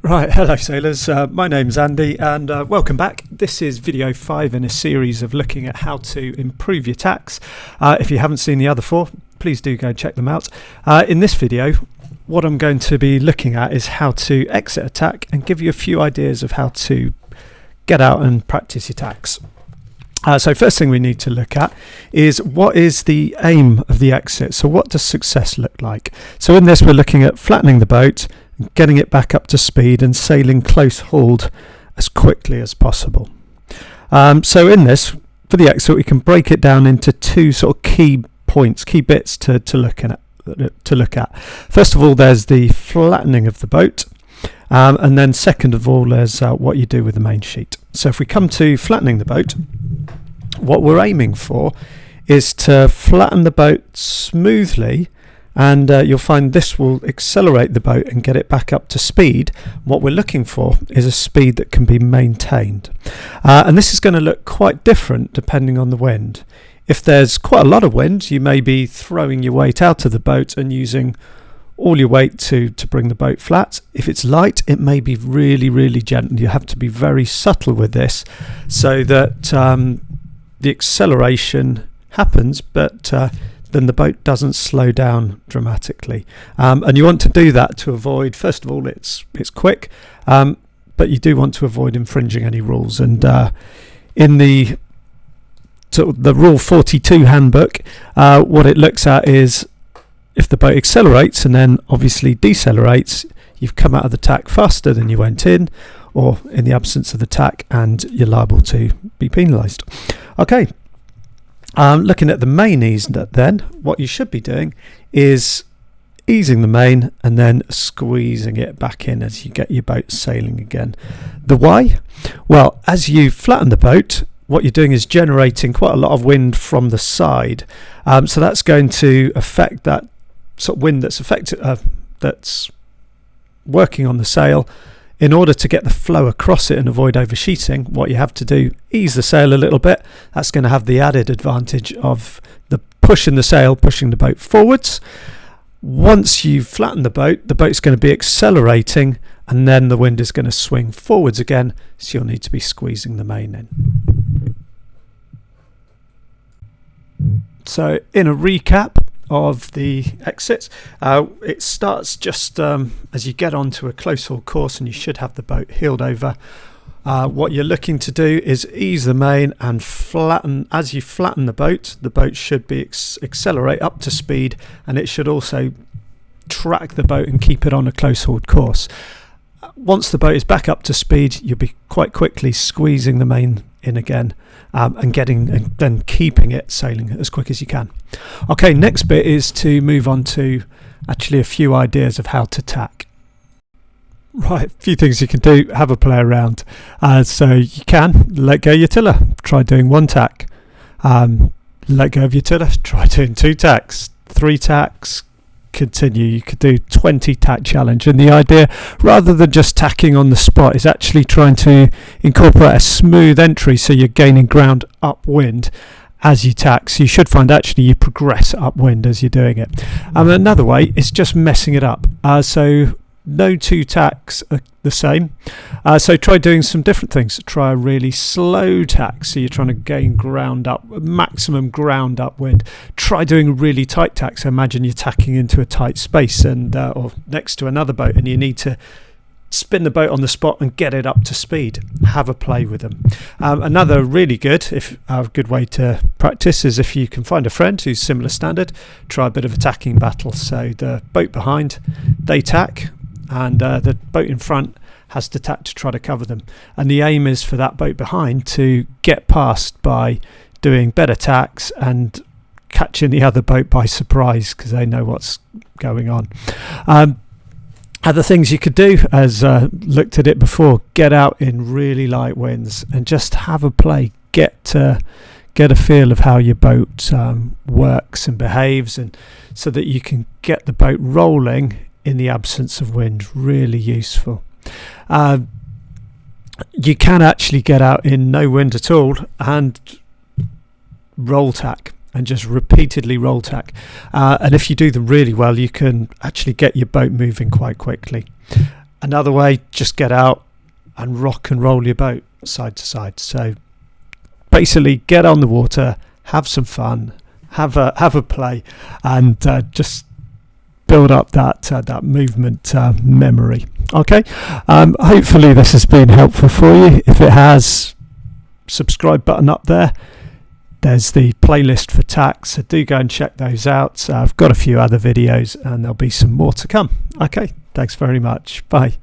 Right, hello sailors, my name's Andy and welcome back. This is video 5 in a series of looking at how to improve your tacks. If you haven't seen the other 4, please do go check them out. In this video, what I'm going to be looking at is how to exit a tack and give you a few ideas of how to get out and practice your tacks. So first thing we need to look at is what is the aim of the exit. So what does success look like? So in this we're looking at flattening the boat, getting it back up to speed and sailing close hauled as quickly as possible. So in this, for the exit, we can break it down into 2 sort of key points, key bits to look at. First of all, there's the flattening of the boat, and then second of all, there's what you do with the main sheet. So if we come to flattening the boat, what we're aiming for is to flatten the boat smoothly, and you'll find this will accelerate the boat and get it back up to speed. What we're looking for is a speed that can be maintained, and this is going to look quite different depending on the wind. If there's quite a lot of wind, you may be throwing your weight out of the boat and using all your weight to bring the boat flat. If it's light, it may be really gentle. You have to be very subtle with this so that the acceleration happens, but then the boat doesn't slow down dramatically, and you want to do that to avoid, first of all, it's quick, but you do want to avoid infringing any rules. And in the rule 42 handbook, what it looks at is if the boat accelerates and then obviously decelerates, you've come out of the tack faster than you went in, or in the absence of the tack, and you're liable to be penalised. Okay. Looking at the main ease, then what you should be doing is easing the main and then squeezing it back in as you get your boat sailing again. The why? Well, as you flatten the boat, what you're doing is generating quite a lot of wind from the side, so that's going to affect that sort of wind that's working on the sail. In order to get the flow across it and avoid oversheeting, what you have to do, ease the sail a little bit. That's going to have the added advantage of the pushing the sail, pushing the boat forwards. Once you flatten the boat's going to be accelerating, and then the wind is going to swing forwards again, so you'll need to be squeezing the main in. So in a recap of the exits, it starts just as you get onto a close haul course, and you should have the boat heeled over. What you're looking to do is ease the main and flatten. As you flatten the boat should be accelerate up to speed, and it should also track the boat and keep it on a close hauled course. Once the boat is back up to speed, you'll be quite quickly squeezing the main in again, and then keeping it sailing as quick as you can. Okay, next bit is to move on to actually a few ideas of how to tack. Right, a few things you can do. Have a play around. So you can let go your tiller, try doing 1 tack. Let go of your tiller, try doing 2 tacks, 3 tacks. Continue. You could do 20 tack challenge, and the idea, rather than just tacking on the spot, is actually trying to incorporate a smooth entry, so you're gaining ground upwind as you tack. So you should find actually you progress upwind as you're doing it. Another way is just messing it up. So no 2 tacks are the same, so try doing some different things. Try a really slow tack, so you're trying to gain ground up, maximum ground upwind. Try doing a really tight tack, so imagine you're tacking into a tight space and or next to another boat, and you need to spin the boat on the spot and get it up to speed. Have a play with them. Another really good way to practice is if you can find a friend who's similar standard, try a bit of a tacking battle. So the boat behind, they tack, and the boat in front has to tack to try to cover them. And the aim is for that boat behind to get past by doing better tacks and catching the other boat by surprise, because they know what's going on. Other things you could do, as looked at it before, get out in really light winds and just have a play. Get a feel of how your boat works and behaves, and so that you can get the boat rolling in the absence of wind. Really useful. You can actually get out in no wind at all and roll tack, and just repeatedly roll tack, and if you do them really well, you can actually get your boat moving quite quickly. Another way, just get out and rock and roll your boat side to side. So basically get on the water, have some fun, have a play, and just build up that movement memory. Okay, hopefully this has been helpful for you. If it has, subscribe button up there. There's the playlist for Tack, so do go and check those out. I've got a few other videos and there'll be some more to come. Okay, thanks very much. Bye.